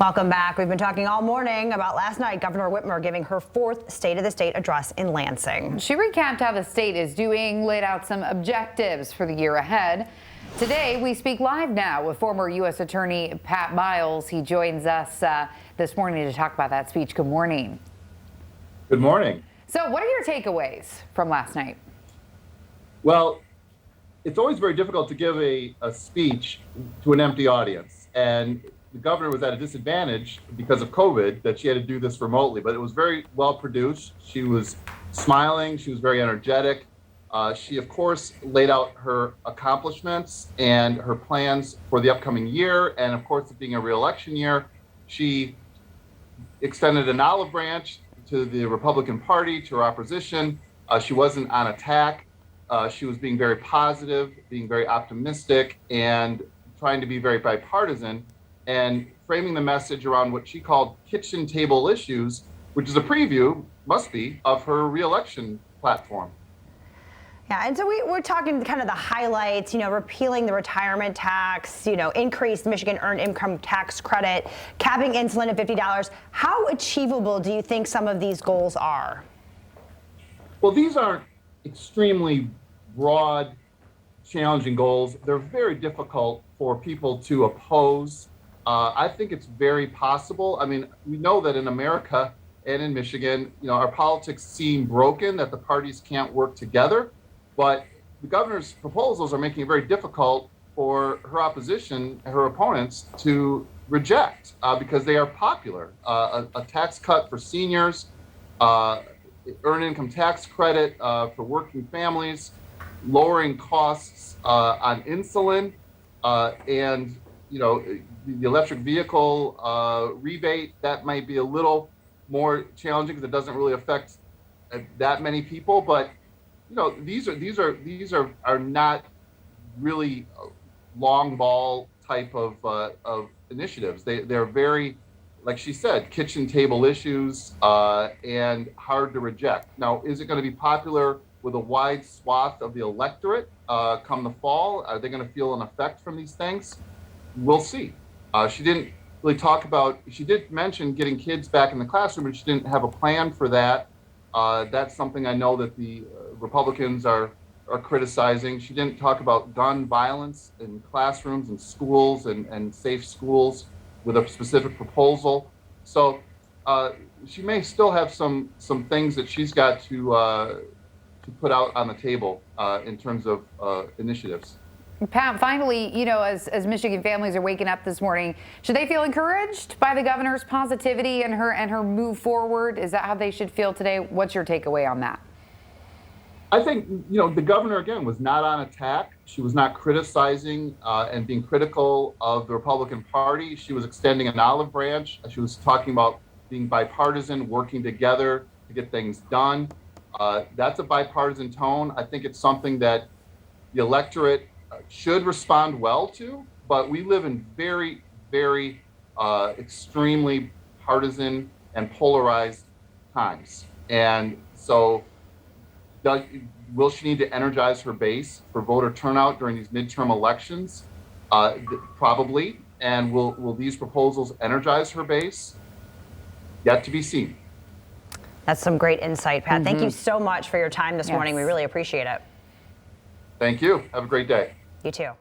Welcome back. We've been talking all morning about last night, Governor Whitmer giving her fourth State of the State address in Lansing. She recapped how the state is doing, laid out some objectives for the year ahead. Today, we speak live now with former U.S. Attorney Pat Miles. He joins us this morning to talk about that speech. Good morning. Good morning. So what are your takeaways from last night? Well, it's always very difficult to give a speech to an empty audience. And the governor was at a disadvantage because of COVID that she had to do this remotely, but it was very well produced. She was smiling. She was very energetic. She, of course, laid out her accomplishments and her plans for the upcoming year. And of course, it being a re-election year, she extended an olive branch to the Republican Party, to her opposition. She wasn't on attack. She was being very positive, being very optimistic, and trying to be very bipartisan, and framing the message around what she called kitchen table issues, which is a preview, must be, of her re-election platform. Yeah, and so we're talking kind of the highlights, repealing the retirement tax, increased Michigan Earned Income Tax Credit, capping insulin at $50. How achievable do you think some of these goals are? Well, these aren't extremely broad, challenging goals. They're very difficult for people to oppose. I think it's very possible. I mean, we know that in America and in Michigan, our politics seem broken, that the parties can't work together. But the governor's proposals are making it very difficult for her opposition, her opponents, to reject because they are popular. A tax cut for seniors, earned income tax credit for working families, lowering costs on insulin, and the electric vehicle rebate, that might be a little more challenging because it doesn't really affect that many people. But these are not really long ball type of initiatives. They're very, like she said, kitchen table issues and hard to reject. Now, is it going to be popular with a wide swath of the electorate come the fall? Are they going to feel an effect from these things? We'll see. She didn't really talk about, she did mention getting kids back in the classroom, but she didn't have a plan for that. That's something I know that the Republicans are criticizing. She didn't talk about gun violence in classrooms and schools and safe schools with a specific proposal. So she may still have some things that she's got to put out on the table in terms of initiatives. Pat, finally, as Michigan families are waking up this morning, should they feel encouraged by the governor's positivity and her move forward? Is that how they should feel today? What's your takeaway on that? I think, the governor, again, was not on attack. She was not criticizing and being critical of the Republican Party. She was extending an olive branch. She was talking about being bipartisan, working together to get things done. That's a bipartisan tone. I think it's something that the electorate should respond well to, but we live in very, very extremely partisan and polarized times. And so will she need to energize her base for voter turnout during these midterm elections? Probably. And will these proposals energize her base? Yet to be seen. That's some great insight, Pat. Thank you so much for your time this morning. We really appreciate it. Thank you. Have a great day. You too.